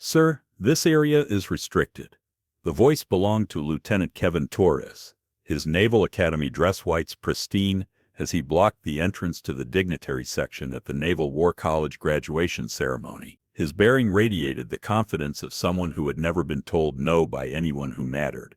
"Sir, this area is restricted." The voice belonged to Lieutenant Kevin Torres, his Naval Academy dress whites pristine, as he blocked the entrance to the dignitary section at the Naval War College graduation ceremony. His bearing radiated the confidence of someone who had never been told no by anyone who mattered.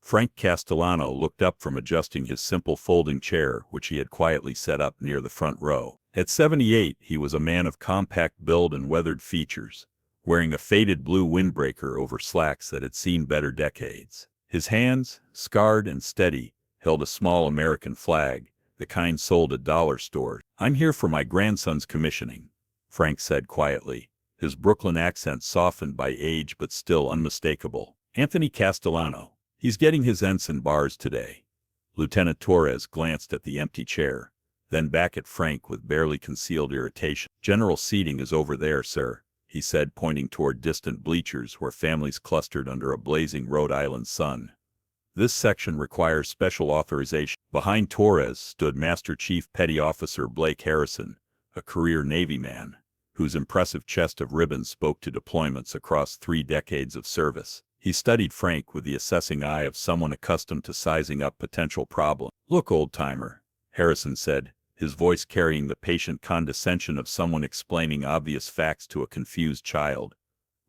Frank Castellano looked up from adjusting his simple folding chair, which he had quietly set up near the front row. At 78, he was a man of compact build and weathered features, wearing a faded blue windbreaker over slacks that had seen better decades. His hands, scarred and steady, held a small American flag, the kind sold at dollar stores. "I'm here for my grandson's commissioning," Frank said quietly, his Brooklyn accent softened by age but still unmistakable. "Anthony Castellano. He's getting his ensign bars today." Lieutenant Torres glanced at the empty chair, then back at Frank with barely concealed irritation. "General seating is over there, sir," he said, pointing toward distant bleachers where families clustered under a blazing Rhode Island sun. "This section requires special authorization." Behind Torres stood Master Chief Petty Officer Blake Harrison, a career Navy man, whose impressive chest of ribbons spoke to deployments across 3 decades of service. He studied Frank with the assessing eye of someone accustomed to sizing up potential problems. "Look, old-timer," Harrison said, his voice carrying the patient condescension of someone explaining obvious facts to a confused child.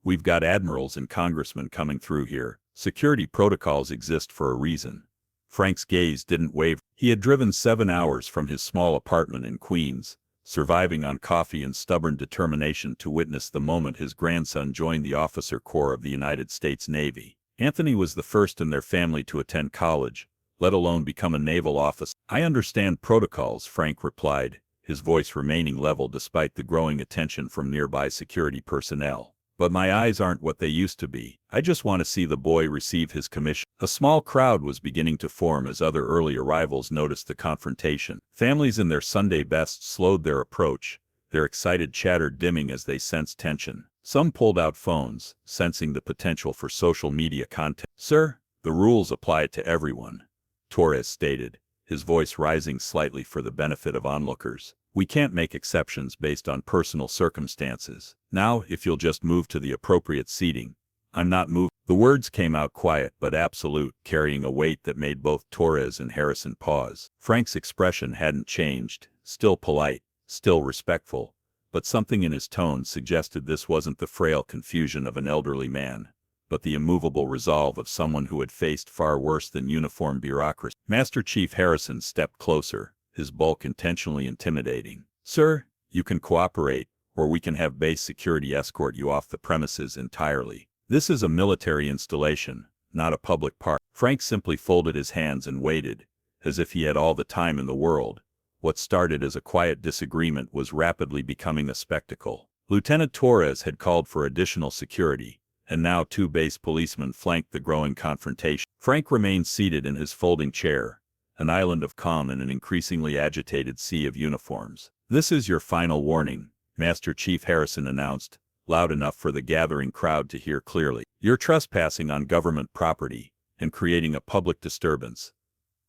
"We've got admirals and congressmen coming through here. Security protocols exist for a reason." Frank's gaze didn't waver. He had driven 7 hours from his small apartment in Queens, surviving on coffee and stubborn determination to witness the moment his grandson joined the officer corps of the United States Navy. Anthony was the first in their family to attend college, let alone become a naval officer. "I understand protocols," Frank replied, his voice remaining level despite the growing attention from nearby security personnel. "But my eyes aren't what they used to be. I just want to see the boy receive his commission." A small crowd was beginning to form as other early arrivals noticed the confrontation. Families in their Sunday best slowed their approach, their excited chatter dimming as they sensed tension. Some pulled out phones, sensing the potential for social media content. "Sir, the rules apply to everyone," Torres stated, his voice rising slightly for the benefit of onlookers. "We can't make exceptions based on personal circumstances. Now, if you'll just move to the appropriate seating." "I'm not moving." The words came out quiet but absolute, carrying a weight that made both Torres and Harrison pause. Frank's expression hadn't changed, still polite, still respectful, but something in his tone suggested this wasn't the frail confusion of an elderly man, but the immovable resolve of someone who had faced far worse than uniform bureaucracy. Master Chief Harrison stepped closer, his bulk intentionally intimidating. "Sir, you can cooperate, or we can have base security escort you off the premises entirely. This is a military installation, not a public park." Frank simply folded his hands and waited, as if he had all the time in the world. What started as a quiet disagreement was rapidly becoming a spectacle. Lieutenant Torres had called for additional security, and now 2 base policemen flanked the growing confrontation. Frank remained seated in his folding chair, an island of calm in an increasingly agitated sea of uniforms. "This is your final warning," Master Chief Harrison announced, loud enough for the gathering crowd to hear clearly. "You're trespassing on government property and creating a public disturbance."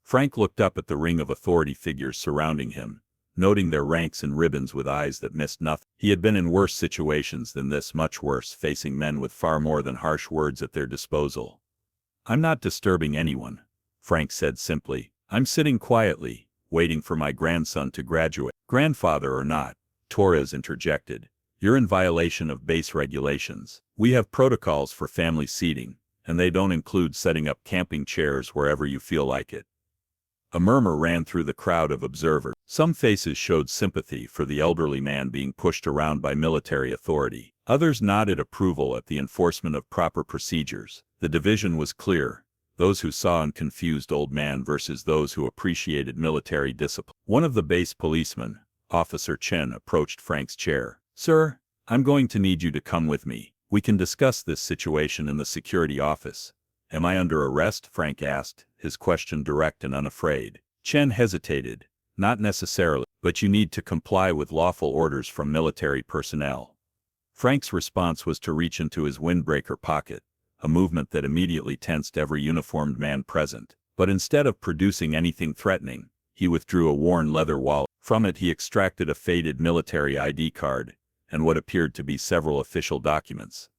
Frank looked up at the ring of authority figures surrounding him, noting their ranks and ribbons with eyes that missed nothing. He had been in worse situations than this, much worse, facing men with far more than harsh words at their disposal. "I'm not disturbing anyone," Frank said simply. "I'm sitting quietly, waiting for my grandson to graduate." "Grandfather or not," Torres interjected, "you're in violation of base regulations. We have protocols for family seating, and they don't include setting up camping chairs wherever you feel like it." A murmur ran through the crowd of observers. Some faces showed sympathy for the elderly man being pushed around by military authority. Others nodded approval at the enforcement of proper procedures. The division was clear: those who saw an confused old man versus those who appreciated military discipline. One of the base policemen, Officer Chen, approached Frank's chair. "Sir, I'm going to need you to come with me. We can discuss this situation in the security office." "Am I under arrest?" Frank asked, his question direct and unafraid. Chen hesitated. "Not necessarily, but you need to comply with lawful orders from military personnel." Frank's response was to reach into his windbreaker pocket, a movement that immediately tensed every uniformed man present. But instead of producing anything threatening, he withdrew a worn leather wallet. From it he extracted a faded military ID card, and what appeared to be several official documents.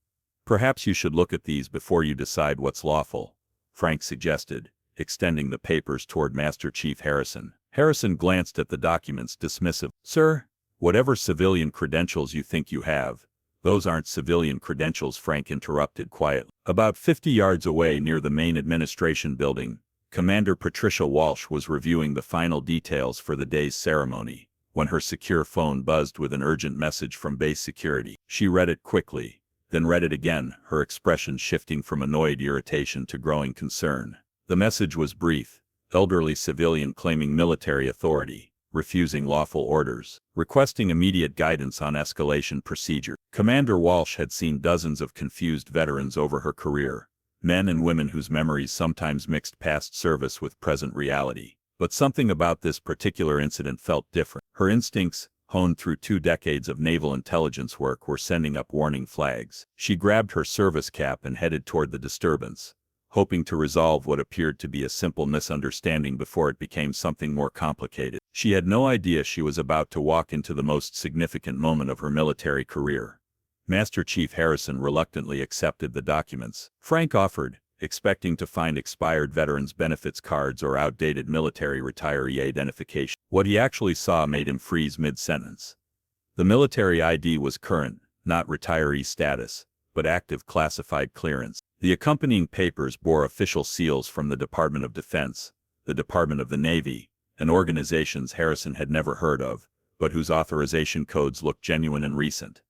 Perhaps you should look at these before you decide what's lawful, Frank suggested, extending the papers toward Master Chief Harrison. Harrison glanced at the documents dismissive. Sir, whatever civilian credentials you think you have, those aren't civilian credentials, Frank interrupted quietly. About 50 yards away near the main administration building, Commander Patricia Walsh was reviewing the final details for the day's ceremony, when her secure phone buzzed with an urgent message from base security. She read it quickly, then read it again, her expression shifting from annoyed irritation to growing concern. The message was brief: elderly civilian claiming military authority, refusing lawful orders, requesting immediate guidance on escalation procedure. Commander Walsh had seen dozens of confused veterans over her career, men and women whose memories sometimes mixed past service with present reality. But something about this particular incident felt different. Her instincts, honed through 2 decades of naval intelligence work, were sending up warning flags. She grabbed her service cap and headed toward the disturbance, hoping to resolve what appeared to be a simple misunderstanding before it became something more complicated. She had no idea she was about to walk into the most significant moment of her military career. Master Chief Harrison reluctantly accepted the documents Frank offered, expecting to find expired veterans' benefits cards or outdated military retiree identification. What he actually saw made him freeze mid-sentence. The military ID was current, not retiree status, but active classified clearance. The accompanying papers bore official seals from the Department of Defense, the Department of the Navy, and organizations Harrison had never heard of, but whose authorization codes looked genuine and recent.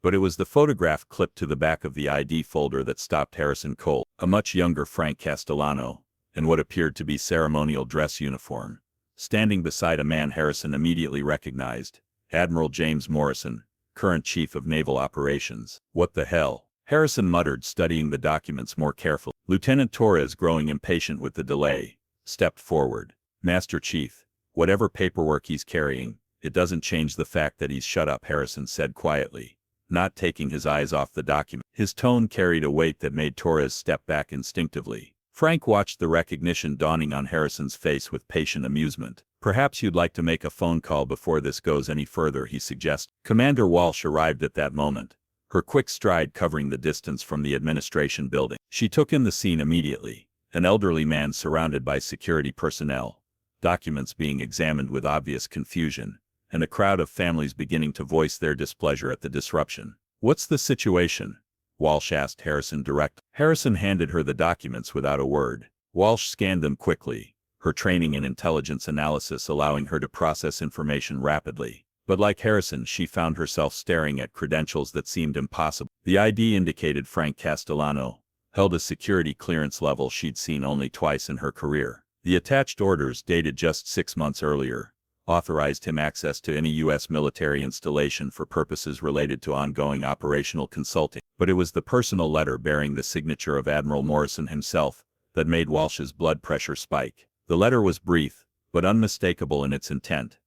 But it was the photograph clipped to the back of the ID folder that stopped Harrison cold. A much younger Frank Castellano, in what appeared to be ceremonial dress uniform, standing beside a man Harrison immediately recognized, Admiral James Morrison, current Chief of Naval Operations. What the hell? Harrison muttered, studying the documents more carefully. Lieutenant Torres, growing impatient with the delay, stepped forward. Master Chief, whatever paperwork he's carrying, it doesn't change the fact that he's shut up, Harrison said quietly, not taking his eyes off the document. His tone carried a weight that made Torres step back instinctively. Frank watched the recognition dawning on Harrison's face with patient amusement. Perhaps you'd like to make a phone call before this goes any further, he suggested. Commander Walsh arrived at that moment, her quick stride covering the distance from the administration building. She took in the scene immediately, an elderly man surrounded by security personnel, documents being examined with obvious confusion, and a crowd of families beginning to voice their displeasure at the disruption. What's the situation? Walsh asked Harrison directly. Harrison handed her the documents without a word. Walsh scanned them quickly, her training in intelligence analysis allowing her to process information rapidly. But like Harrison, she found herself staring at credentials that seemed impossible. The ID indicated Frank Castellano, held a security clearance level she'd seen only twice in her career. The attached orders, dated just 6 months earlier, authorized him access to any U.S. military installation for purposes related to ongoing operational consulting. But it was the personal letter bearing the signature of Admiral Morrison himself that made Walsh's blood pressure spike. The letter was brief, but unmistakable in its intent.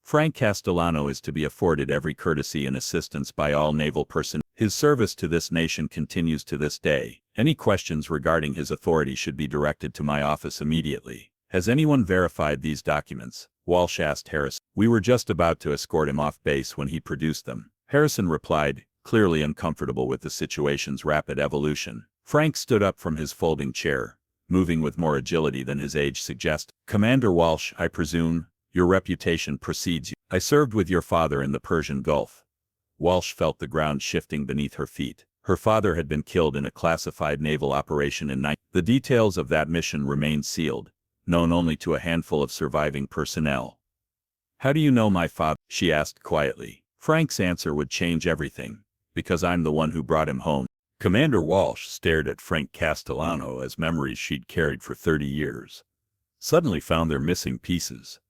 Frank Castellano is to be afforded every courtesy and assistance by all naval personnel. His service to this nation continues to this day. Any questions regarding his authority should be directed to my office immediately. Has anyone verified these documents? Walsh asked Harrison. We were just about to escort him off base when he produced them, Harrison replied, clearly uncomfortable with the situation's rapid evolution. Frank stood up from his folding chair, moving with more agility than his age suggested. Commander Walsh, I presume your reputation precedes you. I served with your father in the Persian Gulf. Walsh felt the ground shifting beneath her feet. Her father had been killed in a classified naval operation in 19. The details of that mission remained sealed, known only to a handful of surviving personnel. How do you know my father? She asked quietly. Frank's answer would change everything, because I'm the one who brought him home. Commander Walsh stared at Frank Castellano as memories she'd carried for 30 years suddenly found their missing pieces.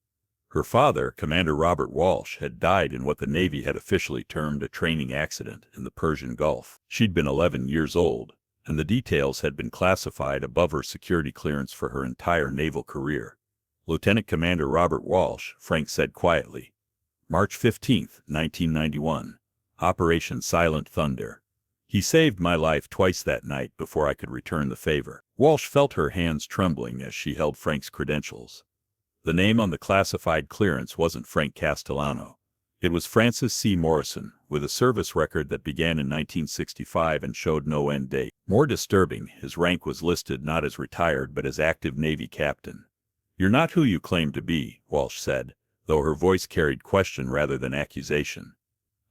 Her father, Commander Robert Walsh, had died in what the Navy had officially termed a training accident in the Persian Gulf. She'd been 11 years old, and the details had been classified above her security clearance for her entire naval career. Lieutenant Commander Robert Walsh, Frank said quietly. March 15, 1991. Operation Silent Thunder. He saved my life twice that night before I could return the favor. Walsh felt her hands trembling as she held Frank's credentials. The name on the classified clearance wasn't Frank Castellano. It was Francis C. Morrison, with a service record that began in 1965 and showed no end date. More disturbing, his rank was listed not as retired but as active Navy captain. "You're not who you claim to be," Walsh said, though her voice carried question rather than accusation.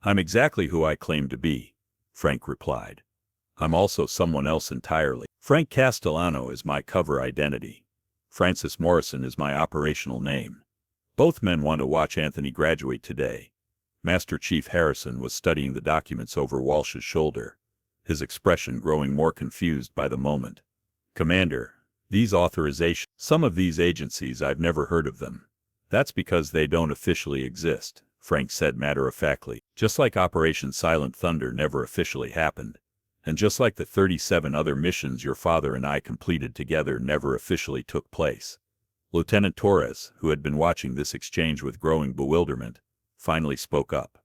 "I'm exactly who I claim to be," Frank replied. "I'm also someone else entirely. Frank Castellano is my cover identity. Francis Morrison is my operational name. Both men want to watch Anthony graduate today." Master Chief Harrison was studying the documents over Walsh's shoulder, his expression growing more confused by the moment. "Commander, these authorizations, some of these agencies I've never heard of them." "That's because they don't officially exist," Frank said matter-of-factly. "Just like Operation Silent Thunder never officially happened. And just like the 37 other missions your father and I completed together never officially took place." Lieutenant Torres, who had been watching this exchange with growing bewilderment, finally spoke up.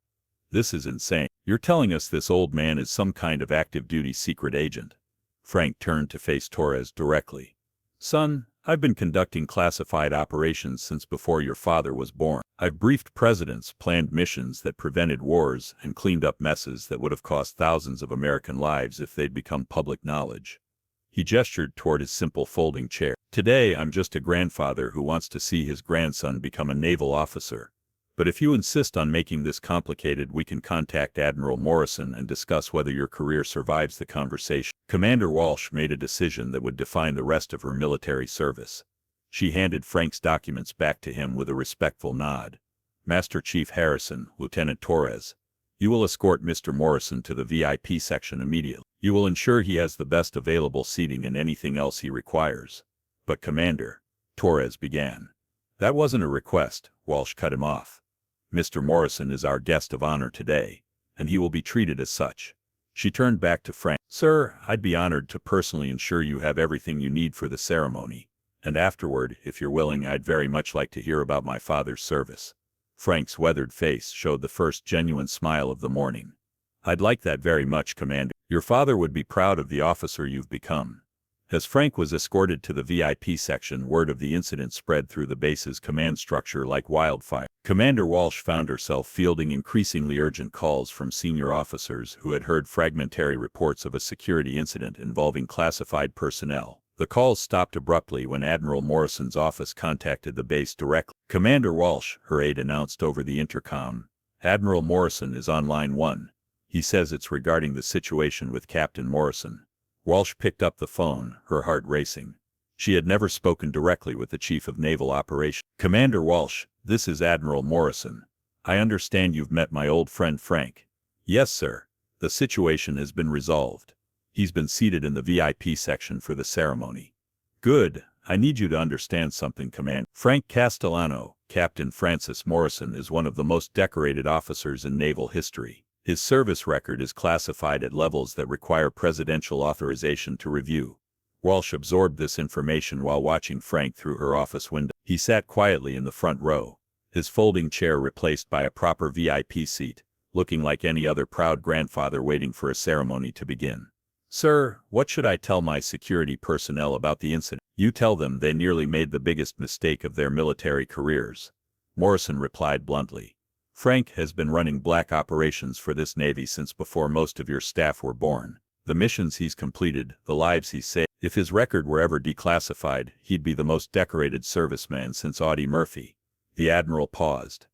"This is insane. You're telling us this old man is some kind of active-duty secret agent?" Frank turned to face Torres directly. "Son, I've been conducting classified operations since before your father was born. I've briefed presidents, planned missions that prevented wars, and cleaned up messes that would have cost thousands of American lives if they'd become public knowledge." He gestured toward his simple folding chair. "Today I'm just a grandfather who wants to see his grandson become a naval officer. But if you insist on making this complicated, we can contact Admiral Morrison and discuss whether your career survives the conversation." Commander Walsh made a decision that would define the rest of her military service. She handed Frank's documents back to him with a respectful nod. "Master Chief Harrison, Lieutenant Torres, you will escort Mr. Morrison to the VIP section immediately. You will ensure he has the best available seating and anything else he requires." "But Commander," Torres began. "That wasn't a request," Walsh cut him off. "Mr. Morrison is our guest of honor today, and he will be treated as such." She turned back to Frank. "Sir, I'd be honored to personally ensure you have everything you need for the ceremony. And afterward, if you're willing, I'd very much like to hear about my father's service." Frank's weathered face showed the first genuine smile of the morning. "I'd like that very much, Commander. Your father would be proud of the officer you've become." As Frank was escorted to the VIP section, word of the incident spread through the base's command structure like wildfire. Commander Walsh found herself fielding increasingly urgent calls from senior officers who had heard fragmentary reports of a security incident involving classified personnel. The calls stopped abruptly when Admiral Morrison's office contacted the base directly. "Commander Walsh," her aide announced over the intercom, "Admiral Morrison is on line 1. He says it's regarding the situation with Captain Morrison." Walsh picked up the phone, her heart racing. She had never spoken directly with the Chief of Naval Operations. "Commander Walsh, this is Admiral Morrison. I understand you've met my old friend Frank." "Yes, sir. The situation has been resolved. He's been seated in the VIP section for the ceremony." "Good. I need you to understand something, Commander. Frank Castellano, Captain Francis Morrison, is one of the most decorated officers in naval history. His service record is classified at levels that require presidential authorization to review." Walsh absorbed this information while watching Frank through her office window. He sat quietly in the front row, his folding chair replaced by a proper VIP seat, looking like any other proud grandfather waiting for a ceremony to begin. "Sir, what should I tell my security personnel about the incident?" "You tell them they nearly made the biggest mistake of their military careers," Morrison replied bluntly. "Frank has been running black operations for this Navy since before most of your staff were born. The missions he's completed, the lives he's saved. If his record were ever declassified, he'd be the most decorated serviceman since Audie Murphy." The Admiral paused.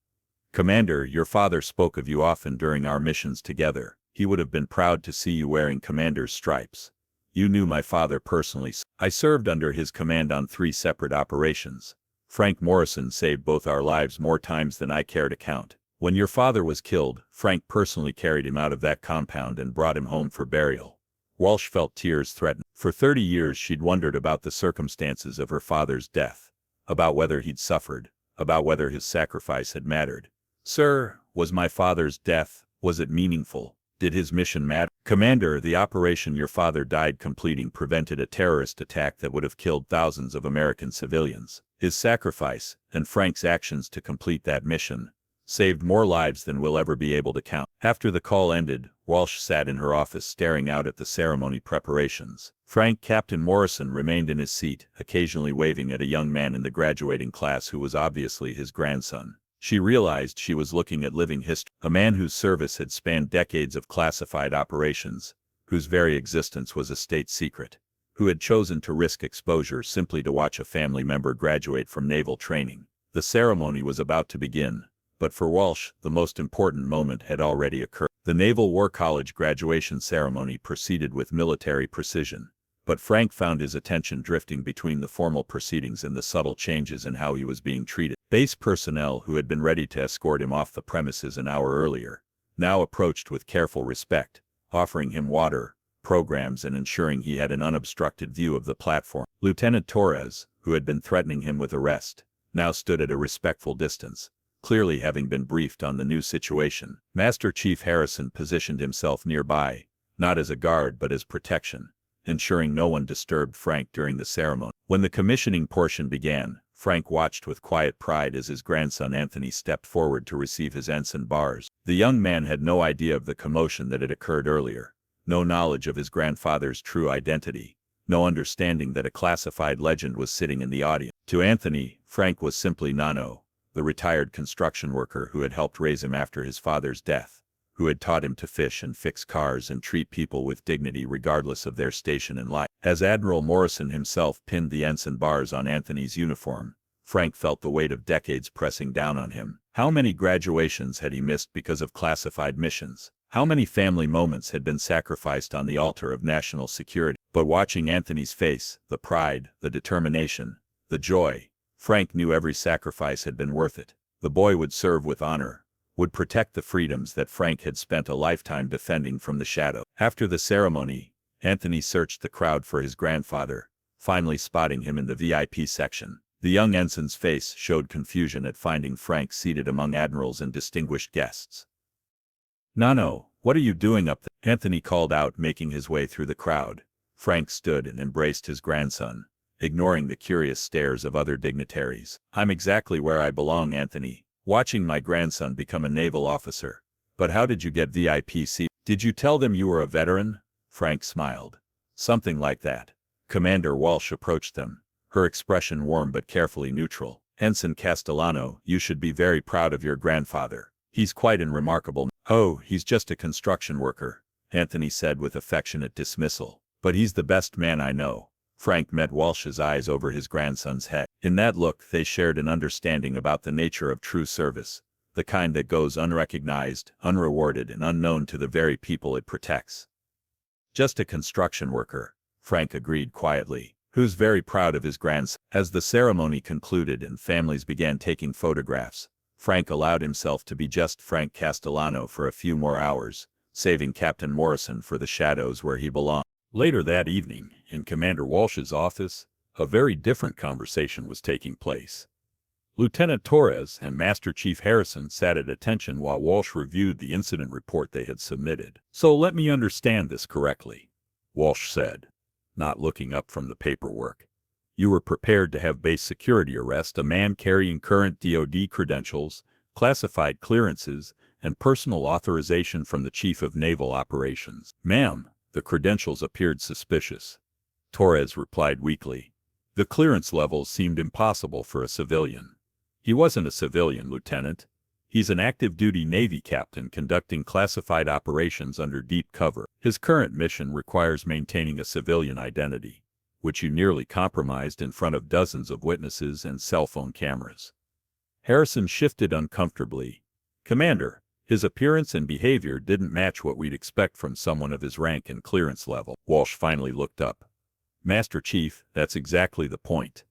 "Commander, your father spoke of you often during our missions together. He would have been proud to see you wearing commander's stripes. You knew my father personally. I served under his command on 3 separate operations. Frank Morrison saved both our lives more times than I care to count. When your father was killed, Frank personally carried him out of that compound and brought him home for burial." Walsh felt tears threaten. For 30 years she'd wondered about the circumstances of her father's death, about whether he'd suffered, about whether his sacrifice had mattered. "Sir, was my father's death, was it meaningful? Did his mission matter?" "Commander, the operation your father died completing prevented a terrorist attack that would have killed thousands of American civilians. His sacrifice, and Frank's actions to complete that mission, saved more lives than we'll ever be able to count." After the call ended, Walsh sat in her office staring out at the ceremony preparations. Frank Captain Morrison remained in his seat, occasionally waving at a young man in the graduating class who was obviously his grandson. She realized she was looking at living history, a man whose service had spanned decades of classified operations, whose very existence was a state secret, who had chosen to risk exposure simply to watch a family member graduate from naval training. The ceremony was about to begin, but for Walsh, the most important moment had already occurred. The Naval War College graduation ceremony proceeded with military precision, but Frank found his attention drifting between the formal proceedings and the subtle changes in how he was being treated. Base personnel who had been ready to escort him off the premises an hour earlier now approached with careful respect, offering him water, programs, and ensuring he had an unobstructed view of the platform. Lieutenant Torres, who had been threatening him with arrest, now stood at a respectful distance, clearly having been briefed on the new situation. Master Chief Harrison positioned himself nearby, not as a guard but as protection, ensuring no one disturbed Frank during the ceremony. When the commissioning portion began, Frank watched with quiet pride as his grandson Anthony stepped forward to receive his ensign bars. The young man had no idea of the commotion that had occurred earlier, no knowledge of his grandfather's true identity, no understanding that a classified legend was sitting in the audience. To Anthony, Frank was simply Nano, the retired construction worker who had helped raise him after his father's death, who had taught him to fish and fix cars and treat people with dignity regardless of their station in life. As Admiral Morrison himself pinned the ensign bars on Anthony's uniform, Frank felt the weight of decades pressing down on him. How many graduations had he missed because of classified missions? How many family moments had been sacrificed on the altar of national security? But watching Anthony's face, the pride, the determination, the joy, Frank knew every sacrifice had been worth it. The boy would serve with honor, would protect the freedoms that Frank had spent a lifetime defending from the shadow. After the ceremony, Anthony searched the crowd for his grandfather, finally spotting him in the VIP section. The young ensign's face showed confusion at finding Frank seated among admirals and distinguished guests. "Nano, what are you doing up there?" Anthony called out, making his way through the crowd. Frank stood and embraced his grandson, ignoring the curious stares of other dignitaries. "I'm exactly where I belong, Anthony, watching my grandson become a naval officer. But how did you get VIP seat? Did you tell them you were a veteran?" Frank smiled. "Something like that." Commander Walsh approached them, her expression warm but carefully neutral. "Ensign Castellano, you should be very proud of your grandfather. He's quite a remarkable." "Oh, he's just a construction worker," Anthony said with affectionate dismissal. "But he's the best man I know." Frank met Walsh's eyes over his grandson's head. In that look they shared an understanding about the nature of true service, the kind that goes unrecognized, unrewarded, and unknown to the very people it protects. "Just a construction worker," Frank agreed quietly, who's very proud of his grandson. As the ceremony concluded and families began taking photographs, Frank allowed himself to be just Frank Castellano for a few more hours, saving Captain Morrison for the shadows where he belonged. Later that evening, in Commander Walsh's office, a very different conversation was taking place. Lieutenant Torres and Master Chief Harrison sat at attention while Walsh reviewed the incident report they had submitted. "So let me understand this correctly," Walsh said, not looking up from the paperwork. "You were prepared to have base security arrest a man carrying current DoD credentials, classified clearances, and personal authorization from the Chief of Naval Operations." "Ma'am, the credentials appeared suspicious," Torres replied weakly. "The clearance levels seemed impossible for a civilian." "He wasn't a civilian, Lieutenant. He's an active-duty Navy captain conducting classified operations under deep cover. His current mission requires maintaining a civilian identity, which you nearly compromised in front of dozens of witnesses and cell phone cameras." Harrison shifted uncomfortably. "Commander, his appearance and behavior didn't match what we'd expect from someone of his rank and clearance level." Walsh finally looked up. "Master Chief, that's exactly the point.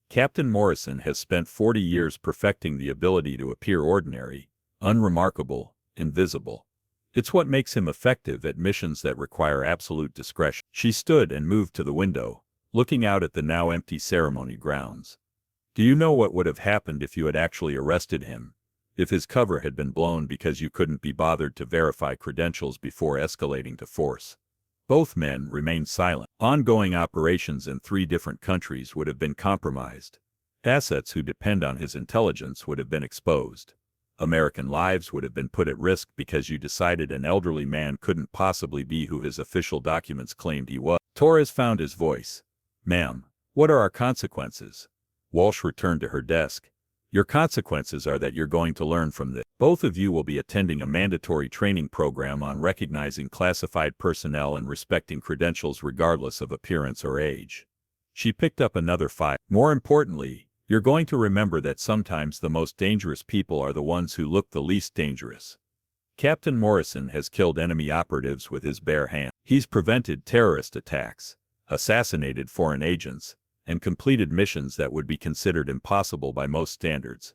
Captain Morrison has spent 40 years perfecting the ability to appear ordinary, unremarkable, invisible. It's what makes him effective at missions that require absolute discretion." She stood and moved to the window, looking out at the now empty ceremony grounds. "Do you know what would have happened if you had actually arrested him? If his cover had been blown because you couldn't be bothered to verify credentials before escalating to force?" Both men remained silent. Ongoing operations in 3 different countries would have been compromised. Assets who depend on his intelligence would have been exposed. American lives would have been put at risk because you decided an elderly man couldn't possibly be who his official documents claimed he was. Torres found his voice. "Ma'am, what are our consequences?" Walsh returned to her desk, Your consequences are that you're going to learn from this. Both of you will be attending a mandatory training program on recognizing classified personnel and respecting credentials regardless of appearance or age. She picked up another file. More importantly, you're going to remember that sometimes the most dangerous people are the ones who look the least dangerous. Captain Morrison has killed enemy operatives with his bare hands. He's prevented terrorist attacks, assassinated foreign agents, and completed missions that would be considered impossible by most standards.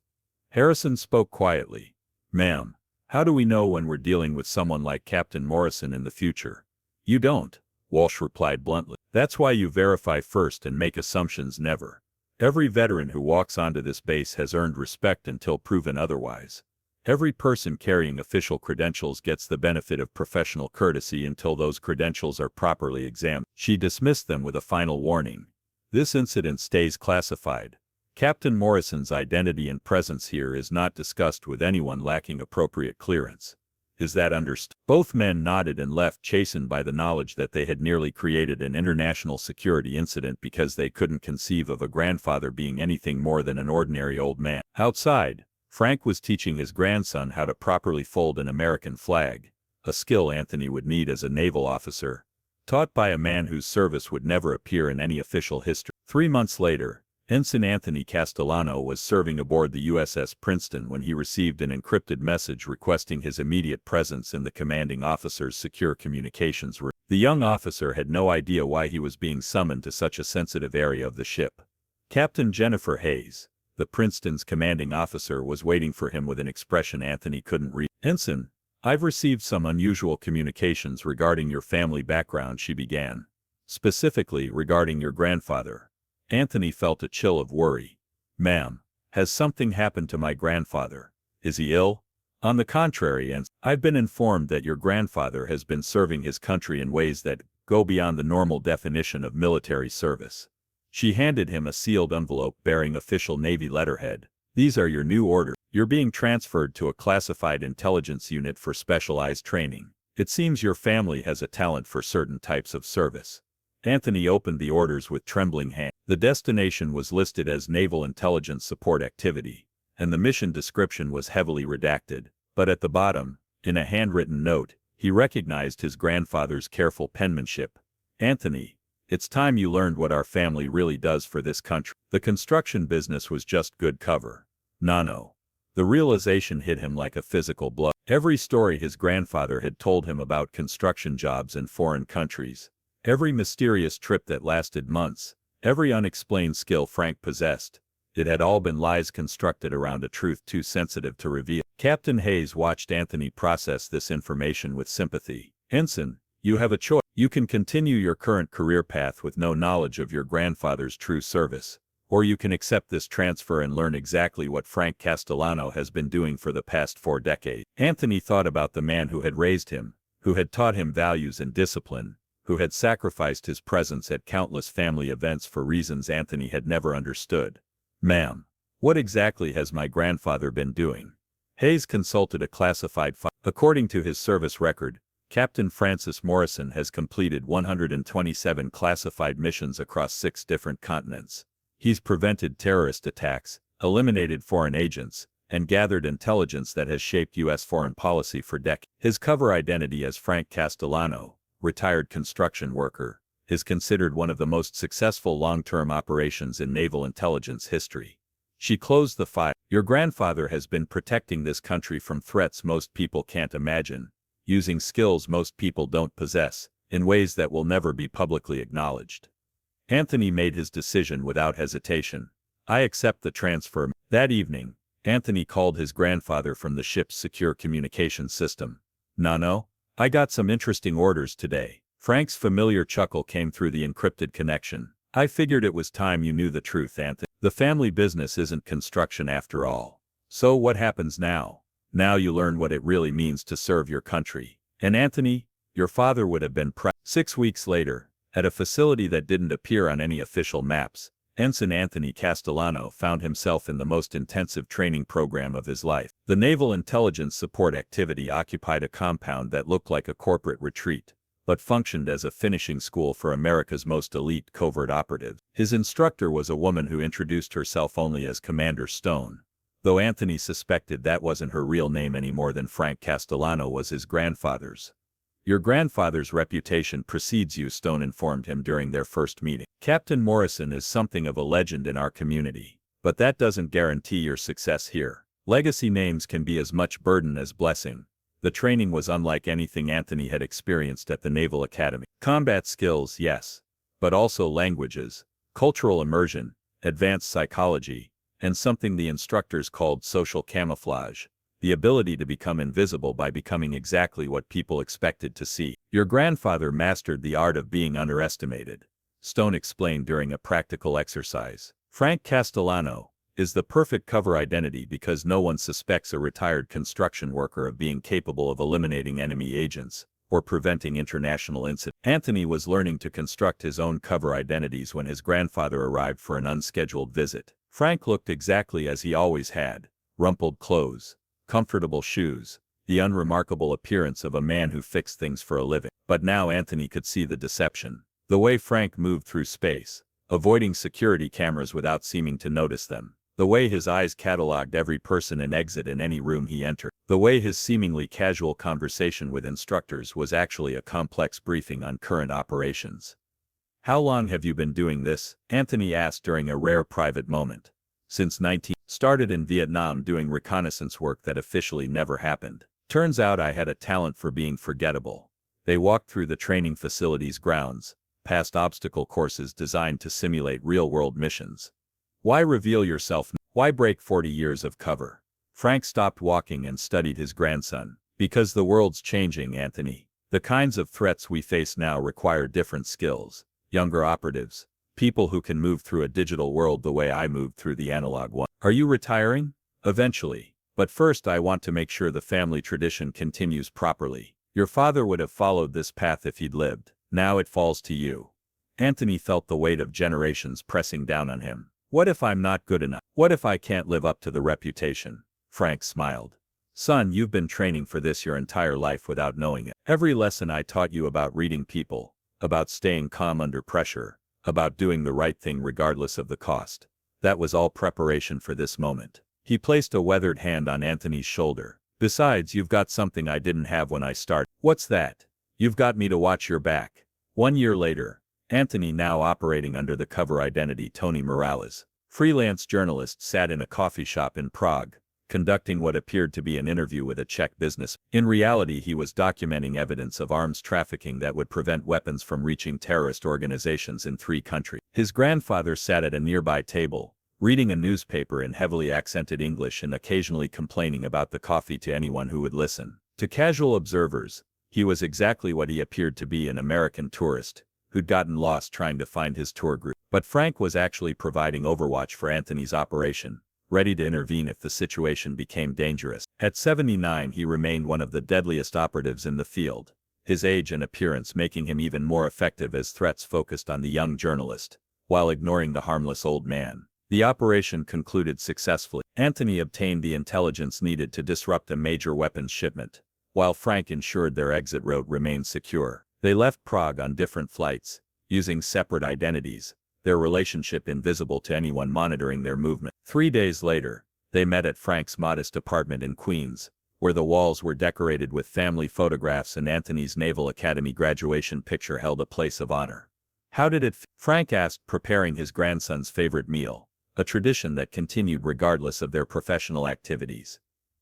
Harrison spoke quietly. Ma'am, how do we know when we're dealing with someone like Captain Morrison in the future? You don't, Walsh replied bluntly. That's why you verify first and make assumptions never. Every veteran who walks onto this base has earned respect until proven otherwise. Every person carrying official credentials gets the benefit of professional courtesy until those credentials are properly examined. She dismissed them with a final warning. This incident stays classified. Captain Morrison's identity and presence here is not discussed with anyone lacking appropriate clearance. Is that understood? Both men nodded and left, chastened by the knowledge that they had nearly created an international security incident because they couldn't conceive of a grandfather being anything more than an ordinary old man. Outside, Frank was teaching his grandson how to properly fold an American flag, a skill Anthony would need as a naval officer, taught by a man whose service would never appear in any official history. 3 months later, Ensign Anthony Castellano was serving aboard the USS Princeton when he received an encrypted message requesting his immediate presence in the commanding officer's secure communications room. The young officer had no idea why he was being summoned to such a sensitive area of the ship. Captain Jennifer Hayes, the Princeton's commanding officer, was waiting for him with an expression Anthony couldn't read. Ensign, I've received some unusual communications regarding your family background, she began. Specifically regarding your grandfather. Anthony felt a chill of worry. Ma'am, has something happened to my grandfather? Is he ill? On the contrary, and I've been informed that your grandfather has been serving his country in ways that go beyond the normal definition of military service. She handed him a sealed envelope bearing official Navy letterhead. These are your new orders. You're being transferred to a classified intelligence unit for specialized training. It seems your family has a talent for certain types of service. Anthony opened the orders with trembling hands. The destination was listed as Naval Intelligence Support Activity, and the mission description was heavily redacted. But at the bottom, in a handwritten note, he recognized his grandfather's careful penmanship. Anthony, it's time you learned what our family really does for this country. The construction business was just good cover. No. The realization hit him like a physical blow. Every story his grandfather had told him about construction jobs in foreign countries, every mysterious trip that lasted months, every unexplained skill Frank possessed, it had all been lies constructed around a truth too sensitive to reveal. Captain Hayes watched Anthony process this information with sympathy. Ensign, you have a choice. You can continue your current career path with no knowledge of your grandfather's true service, or you can accept this transfer and learn exactly what Frank Castellano has been doing for the past 4 decades. Anthony thought about the man who had raised him, who had taught him values and discipline, who had sacrificed his presence at countless family events for reasons Anthony had never understood. Ma'am, what exactly has my grandfather been doing? Hayes consulted a classified file. According to his service record, Captain Francis Morrison has completed 127 classified missions across 6 different continents. He's prevented terrorist attacks, eliminated foreign agents, and gathered intelligence that has shaped U.S. foreign policy for decades. His cover identity as Frank Castellano, retired construction worker, is considered one of the most successful long-term operations in naval intelligence history. She closed the file. Your grandfather has been protecting this country from threats most people can't imagine, using skills most people don't possess, in ways that will never be publicly acknowledged. Anthony made his decision without hesitation. I accept the transfer. That evening, Anthony called his grandfather from the ship's secure communication system. No, I got some interesting orders today. Frank's familiar chuckle came through the encrypted connection. I figured it was time you knew the truth, Anthony. The family business isn't construction after all. So what happens now? Now you learn what it really means to serve your country. And Anthony, your father would have been proud. 6 weeks later, at a facility that didn't appear on any official maps, Ensign Anthony Castellano found himself in the most intensive training program of his life. The Naval Intelligence Support Activity occupied a compound that looked like a corporate retreat, but functioned as a finishing school for America's most elite covert operatives. His instructor was a woman who introduced herself only as Commander Stone, though Anthony suspected that wasn't her real name any more than Frank Castellano was his grandfather's. Your grandfather's reputation precedes you, Stone informed him during their first meeting. Captain Morrison is something of a legend in our community, but that doesn't guarantee your success here. Legacy names can be as much burden as blessing. The training was unlike anything Anthony had experienced at the Naval Academy. Combat skills, yes, but also languages, cultural immersion, advanced psychology, and something the instructors called social camouflage, the ability to become invisible by becoming exactly what people expected to see. Your grandfather mastered the art of being underestimated, Stone explained during a practical exercise. Frank Castellano is the perfect cover identity because no one suspects a retired construction worker of being capable of eliminating enemy agents or preventing international incidents. Anthony was learning to construct his own cover identities when his grandfather arrived for an unscheduled visit. Frank looked exactly as he always had: rumpled clothes, comfortable shoes, the unremarkable appearance of a man who fixed things for a living. But now Anthony could see the deception. The way Frank moved through space, avoiding security cameras without seeming to notice them. The way his eyes cataloged every person and exit in any room he entered. The way his seemingly casual conversation with instructors was actually a complex briefing on current operations. "How long have you been doing this?" Anthony asked during a rare private moment. "Since 19. Started in Vietnam doing reconnaissance work that officially never happened. Turns out I had a talent for being forgettable." They walked through the training facility's grounds, past obstacle courses designed to simulate real-world missions. "Why reveal yourself? Why break 40 years of cover?" Frank stopped walking and studied his grandson. "Because the world's changing, Anthony. The kinds of threats we face now require different skills. Younger operatives, people who can move through a digital world the way I moved through the analog one." "Are you retiring?" "Eventually. But first I want to make sure the family tradition continues properly. Your father would have followed this path if he'd lived. Now it falls to you." Anthony felt the weight of generations pressing down on him. "What if I'm not good enough? What if I can't live up to the reputation?" Frank smiled. "Son, you've been training for this your entire life without knowing it. Every lesson I taught you about reading people, about staying calm under pressure, about doing the right thing regardless of the cost, that was all preparation for this moment." He placed a weathered hand on Anthony's shoulder. "Besides, you've got something I didn't have when I started." "What's that?" "You've got me to watch your back." 1 year later, Anthony, now operating under the cover identity Tony Morales, freelance journalist, sat in a coffee shop in Prague, conducting what appeared to be an interview with a Czech business. In reality, he was documenting evidence of arms trafficking that would prevent weapons from reaching terrorist organizations in 3 countries. His grandfather sat at a nearby table, reading a newspaper in heavily accented English and occasionally complaining about the coffee to anyone who would listen. To casual observers, he was exactly what he appeared to be: an American tourist who'd gotten lost trying to find his tour group. But Frank was actually providing overwatch for Anthony's operation, ready to intervene if the situation became dangerous. At 79, he remained one of the deadliest operatives in the field, his age and appearance making him even more effective as threats focused on the young journalist, while ignoring the harmless old man. The operation concluded successfully. Anthony obtained the intelligence needed to disrupt a major weapons shipment, while Frank ensured their exit route remained secure. They left Prague on different flights, using separate identities, their relationship invisible to anyone monitoring their movement. 3 days later, they met at Frank's modest apartment in Queens, where the walls were decorated with family photographs and Anthony's Naval Academy graduation picture held a place of honor. "How did it feel?" Frank asked, preparing his grandson's favorite meal, a tradition that continued regardless of their professional activities.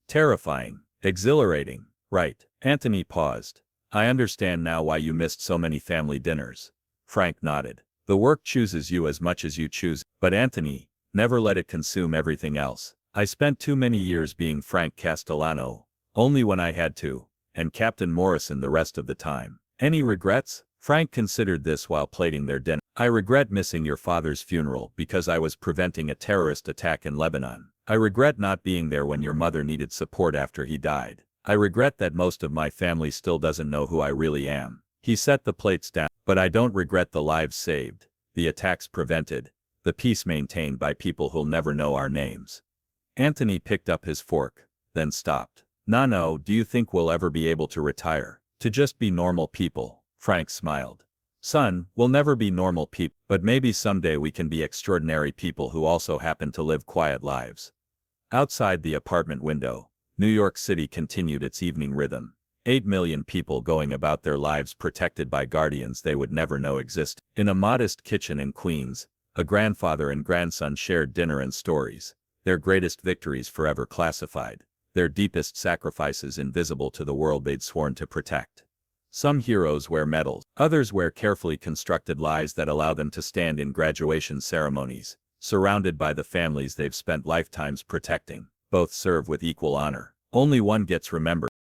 "Terrifying. Exhilarating. Right." Anthony paused. "I understand now why you missed so many family dinners." Frank nodded. "The work chooses you as much as you choose." "But Anthony, never let it consume everything else." "I spent too many years being Frank Castellano, only when I had to, and Captain Morrison the rest of the time." "Any regrets?" Frank considered this while plating their dinner. "I regret missing your father's funeral because I was preventing a terrorist attack in Lebanon. I regret not being there when your mother needed support after he died. I regret that most of my family still doesn't know who I really am." He set the plates down. "But I don't regret the lives saved, the attacks prevented, the peace maintained by people who'll never know our names." Anthony picked up his fork, then stopped. No, do you think we'll ever be able to retire, to just be normal people?" Frank smiled. "Son, we'll never be normal people, but maybe someday we can be extraordinary people who also happen to live quiet lives." Outside the apartment window, New York City continued its evening rhythm. 8 million people going about their lives protected by guardians they would never know exist. In a modest kitchen in Queens, a grandfather and grandson shared dinner and stories, their greatest victories forever classified, their deepest sacrifices invisible to the world they'd sworn to protect. Some heroes wear medals, others wear carefully constructed lies that allow them to stand in graduation ceremonies, surrounded by the families they've spent lifetimes protecting. Both serve with equal honor. Only one gets remembered.